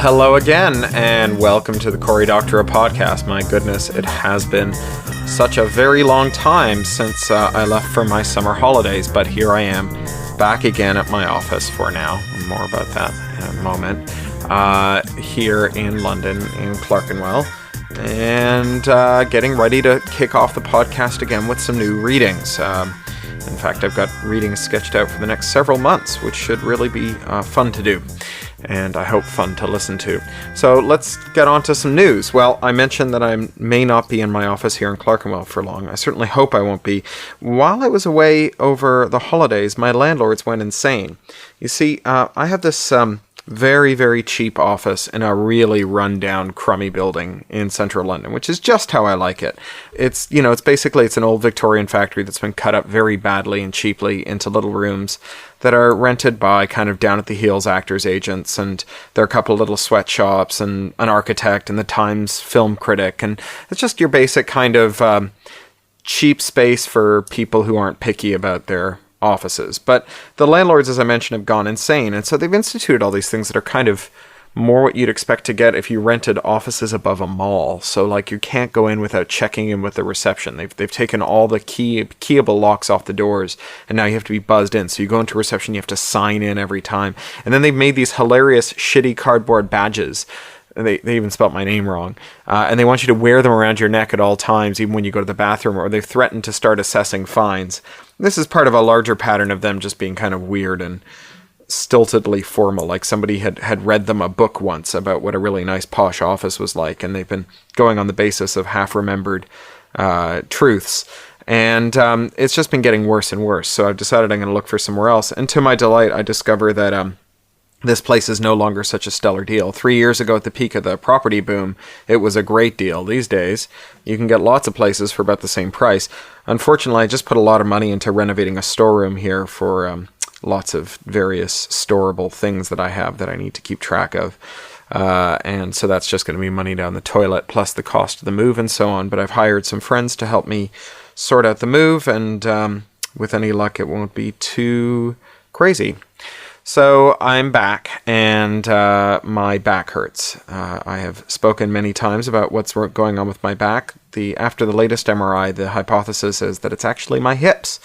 hello again, and welcome to the Cory Doctorow podcast. My goodness, it has been such a very long time since I left for my summer holidays, but here I am, back again at my office for now. More about that in a moment. Here in London, in Clerkenwell, and getting ready to kick off the podcast again with some new readings. In fact, I've got readings sketched out for the next several months, which should really be fun to do, and I hope fun to listen to. So let's get on to some news. Well, I mentioned that I may not be in my office here in Clerkenwell for long. I certainly hope I won't be. While I was away over the holidays, my landlords went insane. You see, I have this very, very cheap office in a really run-down, crummy building in central London, which is just how I like it. It's an old Victorian factory that's been cut up very badly and cheaply into little rooms that are rented by kind of down-at-the-heels actors' agents, and there are a couple of little sweatshops and an architect and the Times film critic, and it's just your basic kind of cheap space for people who aren't picky about their offices. But the landlords, as I mentioned, have gone insane, and so they've instituted all these things that are kind of more what you'd expect to get if you rented offices above a mall. So like you can't go in without checking in with the reception. They've taken all the keyable locks off the doors, and now you have to be buzzed in. So you go into reception, you have to sign in every time. And then they've made these hilarious shitty cardboard badges. They even spelt my name wrong. And they want you to wear them around your neck at all times, even when you go to the bathroom, or they've threatened to start assessing fines. This is part of a larger pattern of them just being kind of weird and stiltedly formal, like somebody had read them a book once about what a really nice posh office was like, and they've been going on the basis of half-remembered truths. And it's just been getting worse and worse, so I've decided I'm going to look for somewhere else. And to my delight, I discover that this place is no longer such a stellar deal. 3 years ago, at the peak of the property boom, it was a great deal. These days, you can get lots of places for about the same price. Unfortunately, I just put a lot of money into renovating a storeroom here for lots of various storable things that I have that I need to keep track of. And so that's just going to be money down the toilet, plus the cost of the move and so on. But I've hired some friends to help me sort out the move, and with any luck, it won't be too crazy. So I'm back, and my back hurts. I have spoken many times about what's going on with my back. After the latest MRI, the hypothesis is that it's actually my hips.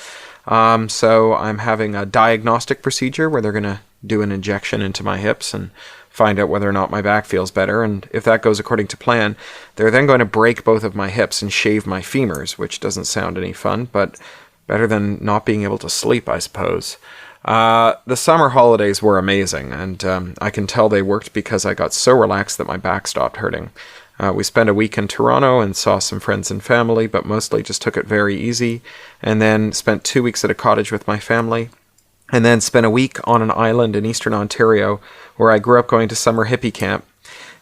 So I'm having a diagnostic procedure where they're going to do an injection into my hips and find out whether or not my back feels better. And if that goes according to plan, they're then going to break both of my hips and shave my femurs, which doesn't sound any fun, but better than not being able to sleep, I suppose. The summer holidays were amazing, and I can tell they worked because I got so relaxed that my back stopped hurting. We spent a week in Toronto and saw some friends and family, but mostly just took it very easy, and then spent 2 weeks at a cottage with my family, and then spent a week on an island in eastern Ontario where I grew up going to summer hippie camp,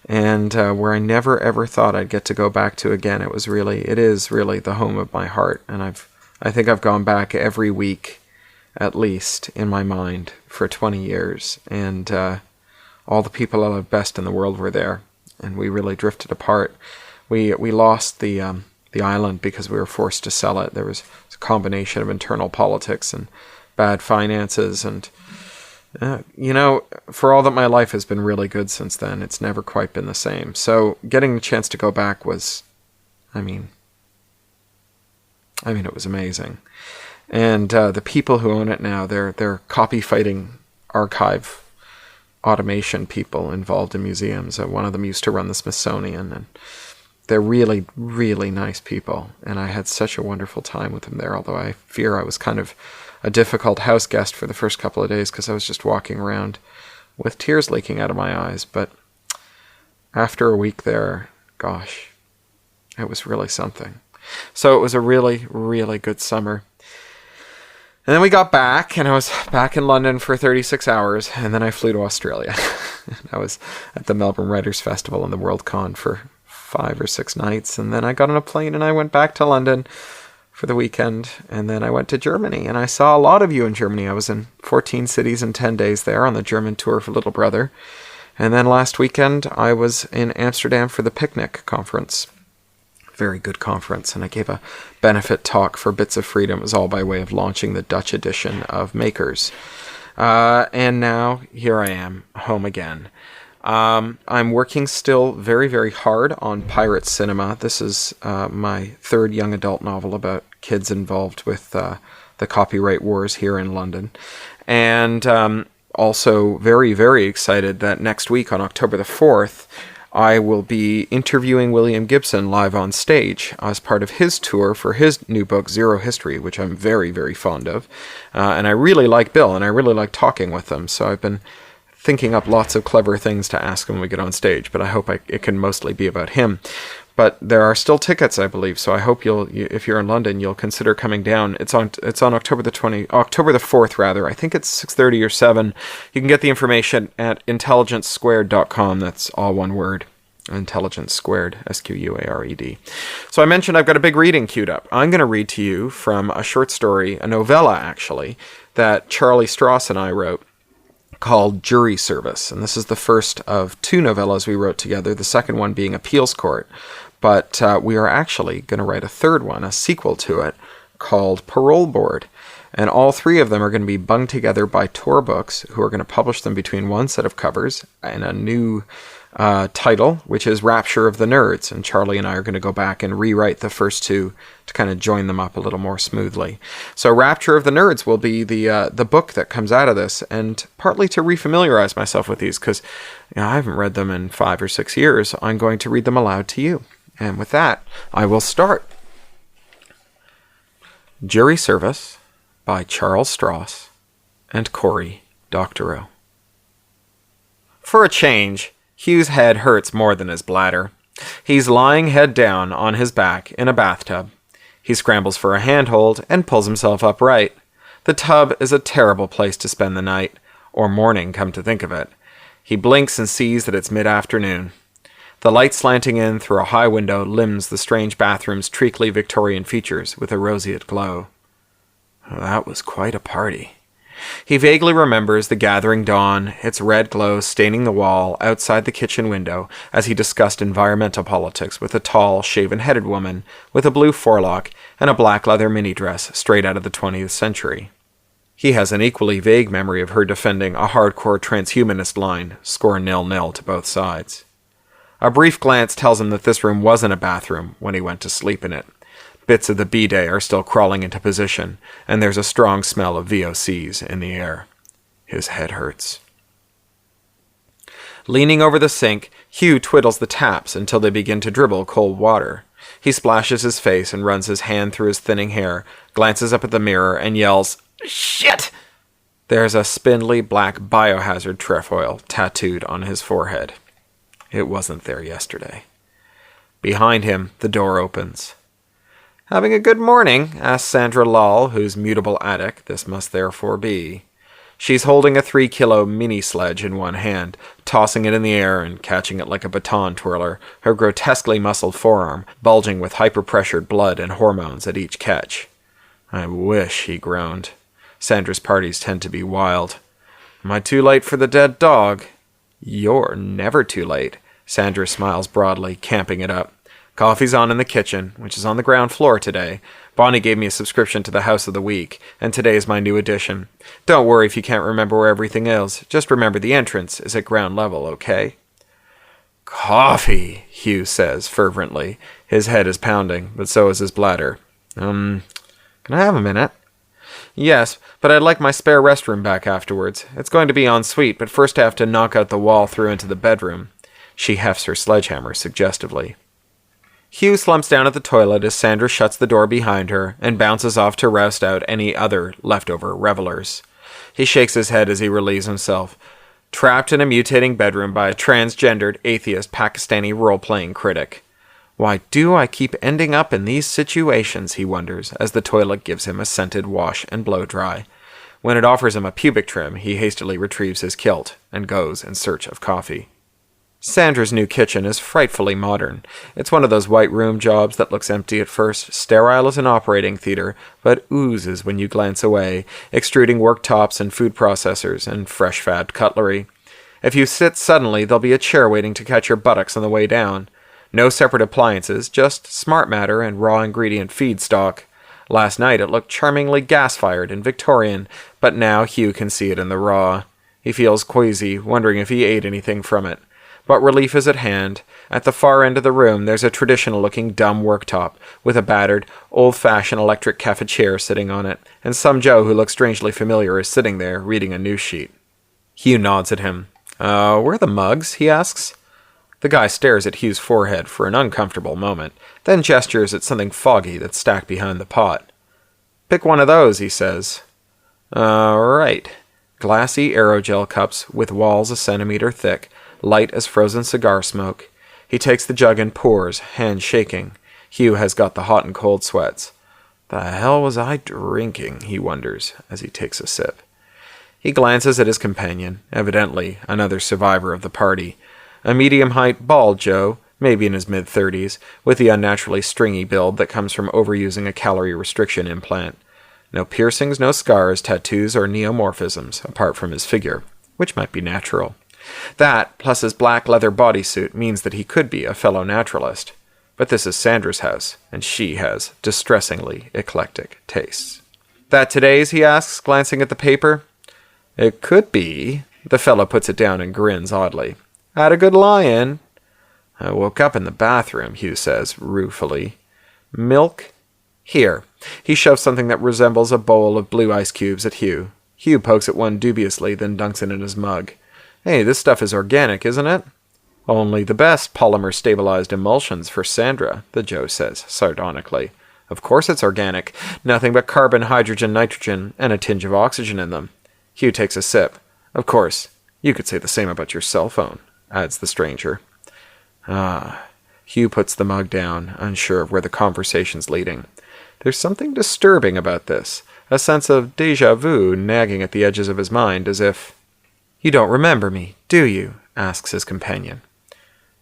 and where I never ever thought I'd get to go back to again. It is really the home of my heart, and I think I've gone back every week, at least, in my mind, for 20 years, and all the people I love best in the world were there, and we really drifted apart. We lost the island because we were forced to sell it. There was a combination of internal politics and bad finances, and for all that my life has been really good since then, it's never quite been the same. So getting the chance to go back was, I mean, it was amazing. And the people who own it now, they're copy-fighting archive automation people involved in museums. One of them used to run the Smithsonian, and they're really, really nice people. And I had such a wonderful time with them there, although I fear I was kind of a difficult house guest for the first couple of days because I was just walking around with tears leaking out of my eyes. But after a week there, gosh, it was really something. So it was a really, really good summer. And then we got back, and I was back in London for 36 hours, and then I flew to Australia. I was at the Melbourne Writers' Festival and the Worldcon for 5 or 6 nights, and then I got on a plane and I went back to London for the weekend, and then I went to Germany, and I saw a lot of you in Germany. I was in 14 cities in 10 days there on the German tour for Little Brother. And then last weekend, I was in Amsterdam for the Picnic conference. Very good conference, and I gave a benefit talk for Bits of Freedom. It was all by way of launching the Dutch edition of Makers. And now, here I am, home again. I'm working still very, very hard on pirate cinema. This is my third young adult novel about kids involved with the copyright wars here in London. And also very, very excited that next week on October the 4th, I will be interviewing William Gibson live on stage as part of his tour for his new book, Zero History, which I'm very, very fond of. And I really like Bill, and I really like talking with him. So I've been thinking up lots of clever things to ask him when we get on stage, but I hope it can mostly be about him. But there are still tickets, I believe, so I hope if you're in London, you'll consider coming down. It's on October the 4th, rather. I think it's 6:30 or 7. You can get the information at intelligencesquared.com. That's all one word. Intelligence Squared, Squared. So I mentioned I've got a big reading queued up. I'm going to read to you from a short story, a novella actually, that Charlie Stross and I wrote, called Jury Service. And this is the first of two novellas we wrote together, the second one being Appeals Court. But we are actually going to write a third one, a sequel to it, called Parole Board. And all three of them are going to be bunged together by Tor Books, who are going to publish them between one set of covers and a new title, which is Rapture of the Nerds. And Charlie and I are going to go back and rewrite the first two to kind of join them up a little more smoothly. So Rapture of the Nerds will be the book that comes out of this, and partly to refamiliarize myself with these, because I haven't read them in 5 or 6 years. I'm going to read them aloud to you. And with that, I will start. Jury Service by Charles Stross and Cory, Doctorow. For a change, Hugh's head hurts more than his bladder. He's lying head down on his back in a bathtub. He scrambles for a handhold and pulls himself upright. The tub is a terrible place to spend the night, or morning, come to think of it. He blinks and sees that it's mid-afternoon. The light slanting in through a high window limns the strange bathroom's treacly Victorian features with a roseate glow. That was quite a party. He vaguely remembers the gathering dawn, its red glow staining the wall outside the kitchen window as he discussed environmental politics with a tall, shaven-headed woman with a blue forelock and a black leather mini-dress straight out of the 20th century. He has an equally vague memory of her defending a hardcore transhumanist line, score 0-0 to both sides. A brief glance tells him that this room wasn't a bathroom when he went to sleep in it. Bits of the bidet are still crawling into position, and there's a strong smell of VOCs in the air. His head hurts. Leaning over the sink, Hugh twiddles the taps until they begin to dribble cold water. He splashes his face and runs his hand through his thinning hair, glances up at the mirror, and yells, "Shit!" There's a spindly black biohazard trefoil tattooed on his forehead. It wasn't there yesterday. Behind him, the door opens. "Having a good morning?" asks Sandra Lull, whose mutable attic this must therefore be. She's holding a 3-kilo mini-sledge in one hand, tossing it in the air and catching it like a baton twirler, her grotesquely muscled forearm bulging with hyper-pressured blood and hormones at each catch. "I wish," he groaned. Sandra's parties tend to be wild. "Am I too late for the dead dog?" "You're never too late." Sandra smiles broadly, camping it up. "Coffee's on in the kitchen, which is on the ground floor today. Bonnie gave me a subscription to the House of the Week, and today's my new edition. Don't worry if you can't remember where everything is. Just remember the entrance is at ground level, okay?" "Coffee," Hugh says fervently. His head is pounding, but so is his bladder. Can I have a minute?" "Yes, but I'd like my spare restroom back afterwards. It's going to be en suite, but first I have to knock out the wall through into the bedroom." She hefts her sledgehammer suggestively. Hugh slumps down at the toilet as Sandra shuts the door behind her and bounces off to roust out any other leftover revelers. He shakes his head as he relieves himself. Trapped in a mutating bedroom by a transgendered, atheist, Pakistani role-playing critic. Why do I keep ending up in these situations, he wonders, as the toilet gives him a scented wash and blow-dry. When it offers him a pubic trim, he hastily retrieves his kilt and goes in search of coffee. Sandra's new kitchen is frightfully modern. It's one of those white room jobs that looks empty at first, sterile as an operating theater, but oozes when you glance away, extruding worktops and food processors and fresh-fabbed cutlery. If you sit suddenly, there'll be a chair waiting to catch your buttocks on the way down. No separate appliances, just smart matter and raw ingredient feedstock. Last night it looked charmingly gas-fired and Victorian, but now Hugh can see it in the raw. He feels queasy, wondering if he ate anything from it. But relief is at hand. At the far end of the room, there's a traditional-looking dumb worktop, with a battered, old-fashioned electric cafetiere sitting on it, and some Joe who looks strangely familiar is sitting there, reading a news sheet. Hugh nods at him. Where are the mugs?" he asks. The guy stares at Hugh's forehead for an uncomfortable moment, then gestures at something foggy that's stacked behind the pot. "Pick one of those," he says. Right. Glassy aerogel cups with walls a centimeter thick, light as frozen cigar smoke. He takes the jug and pours, hands shaking. Hugh has got the hot and cold sweats. The hell was I drinking, he wonders, as he takes a sip. He glances at his companion, evidently another survivor of the party. A medium-height, bald Joe, maybe in his mid-30s, with the unnaturally stringy build that comes from overusing a calorie restriction implant. No piercings, no scars, tattoos, or neomorphisms, apart from his figure, which might be natural. That, plus his black leather bodysuit, means that he could be a fellow naturalist. But this is Sandra's house, and she has distressingly eclectic tastes. "That today's?" he asks, glancing at the paper. "It could be." The fellow puts it down and grins oddly. "Had a good lie-in." "I woke up in the bathroom," Hugh says, ruefully. "Milk?" "Here." He shoves something that resembles a bowl of blue ice cubes at Hugh. Hugh pokes at one dubiously, then dunks it in his mug. "Hey, this stuff is organic, isn't it?" "Only the best polymer-stabilized emulsions for Sandra," the Joe says, sardonically. "Of course it's organic. Nothing but carbon, hydrogen, nitrogen, and a tinge of oxygen in them." Hugh takes a sip. "Of course, you could say the same about your cell phone," adds the stranger. Hugh puts the mug down, unsure of where the conversation's leading. There's something disturbing about this, a sense of déjà vu nagging at the edges of his mind, as if... "You don't remember me, do you?" asks his companion.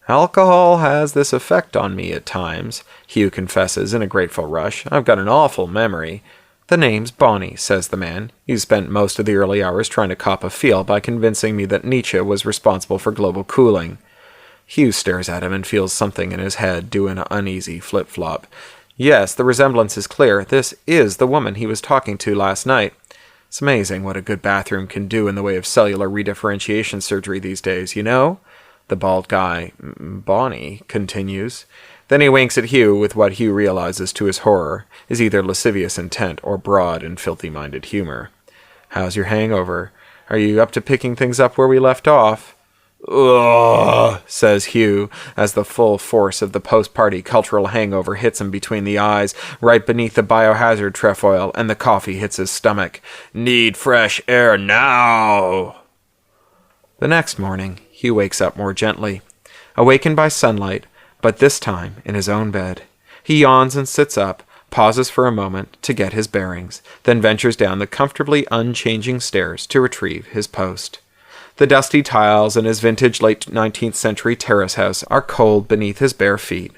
"Alcohol has this effect on me at times," Hugh confesses in a grateful rush. "I've got an awful memory." "The name's Bonnie," says the man. "You spent most of the early hours trying to cop a feel by convincing me that Nietzsche was responsible for global cooling." Hugh stares at him and feels something in his head do an uneasy flip-flop. Yes, the resemblance is clear. This is the woman he was talking to last night. It's amazing what a good bathroom can do in the way of cellular redifferentiation surgery these days, you know? The bald guy, Bonnie, continues. Then he winks at Hugh with what Hugh realizes to his horror is either lascivious intent or broad and filthy-minded humor. "How's your hangover? Are you up to picking things up where we left off?" "Ugh," says Hugh, as the full force of the post-party cultural hangover hits him between the eyes, right beneath the biohazard trefoil, and the coffee hits his stomach. "Need fresh air now!" The next morning, Hugh wakes up more gently, awakened by sunlight, but this time in his own bed. He yawns and sits up, pauses for a moment to get his bearings, then ventures down the comfortably unchanging stairs to retrieve his post. The dusty tiles in his vintage late 19th century terrace house are cold beneath his bare feet.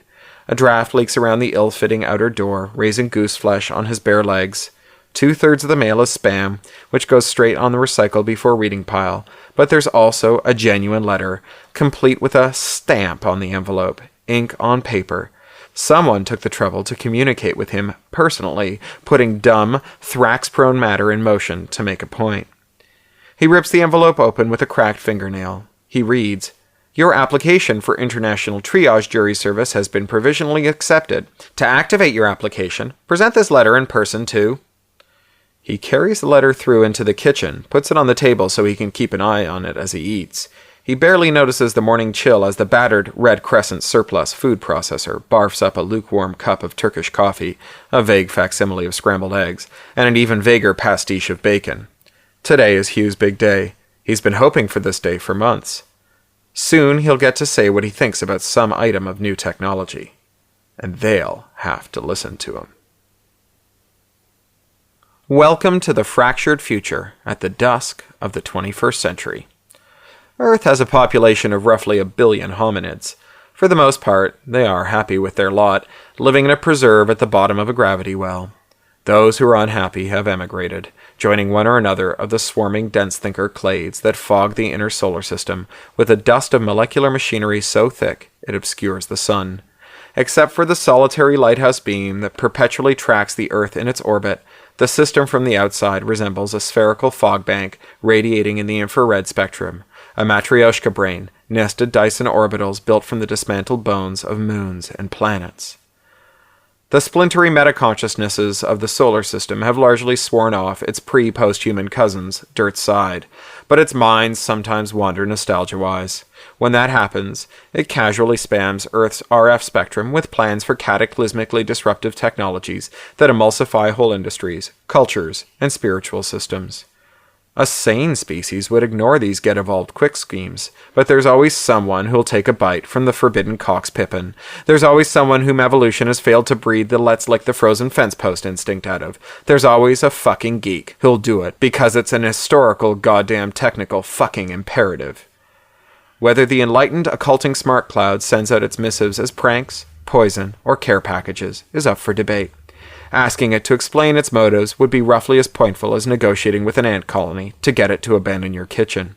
A draft leaks around the ill-fitting outer door, raising goose flesh on his bare legs. 2/3 of the mail is spam, which goes straight on the recycle before reading pile, but there's also a genuine letter, complete with a stamp on the envelope, ink on paper. Someone took the trouble to communicate with him personally, putting dumb, thrax-prone matter in motion to make a point. He rips the envelope open with a cracked fingernail. He reads, "Your application for International Triage Jury Service has been provisionally accepted. To activate your application, present this letter in person to..." He carries the letter through into the kitchen, puts it on the table so he can keep an eye on it as he eats. He barely notices the morning chill as the battered Red Crescent surplus food processor barfs up a lukewarm cup of Turkish coffee, a vague facsimile of scrambled eggs, and an even vaguer pastiche of bacon. Today is Hugh's big day. He's been hoping for this day for months. Soon he'll get to say what he thinks about some item of new technology. And they'll have to listen to him. Welcome to the fractured future at the dusk of the 21st century. Earth has a population of roughly 1 billion hominids. For the most part, they are happy with their lot, living in a preserve at the bottom of a gravity well. Those who are unhappy have emigrated, joining one or another of the swarming dense-thinker clades that fog the inner solar system with a dust of molecular machinery so thick it obscures the sun. Except for the solitary lighthouse beam that perpetually tracks the Earth in its orbit, the system from the outside resembles a spherical fog bank radiating in the infrared spectrum, A Matryoshka brain, nested Dyson orbitals built from the dismantled bones of moons and planets. The splintery metaconsciousnesses of the solar system have largely sworn off its pre-post-human cousins, Dirt's side, but its minds sometimes wander nostalgia-wise. When that happens, it casually spams Earth's RF spectrum with plans for cataclysmically disruptive technologies that emulsify whole industries, cultures, and spiritual systems. A sane species would ignore these get-evolved-quick schemes, but there's always someone who'll take a bite from the forbidden Cox Pippin. There's always someone whom evolution has failed to breed the let's-lick-the-frozen-fence-post instinct out of. There's always a fucking geek who'll do it because it's an historical, goddamn technical fucking imperative. Whether the enlightened, occulting smart cloud sends out its missives as pranks, poison, or care packages is up for debate. Asking it to explain its motives would be roughly as pointful as negotiating with an ant colony to get it to abandon your kitchen.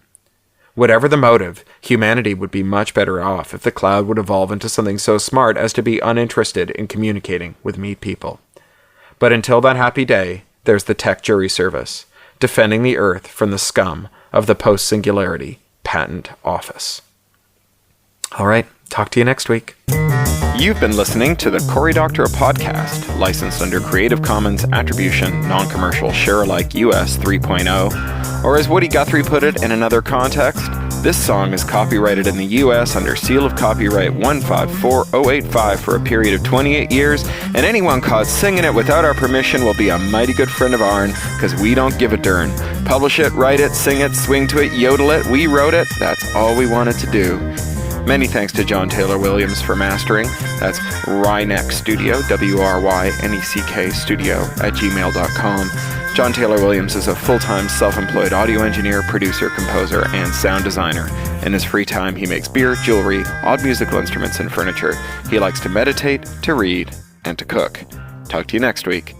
Whatever the motive, humanity would be much better off if the cloud would evolve into something so smart as to be uninterested in communicating with meat people. But until that happy day, there's the tech jury service, defending the Earth from the scum of the post-singularity patent office. All right, talk to you next week. You've been listening to the Cory Doctorow podcast, licensed under Creative Commons Attribution, Non-Commercial, Share-alike US 3.0, or as Woody Guthrie put it in another context, this song is copyrighted in the US under seal of copyright 154085 for a period of 28 years, and anyone caught singing it without our permission will be a mighty good friend of ourn, because we don't give a darn. Publish it, write it, sing it, swing to it, yodel it, we wrote it, that's all we wanted to do. Many thanks to John Taylor Williams for mastering. That's Ryneck Studio, WRYNECK Studio at gmail.com. John Taylor Williams is a full-time self-employed audio engineer, producer, composer, and sound designer. In his free time, he makes beer, jewelry, odd musical instruments, and furniture. He likes to meditate, to read, and to cook. Talk to you next week.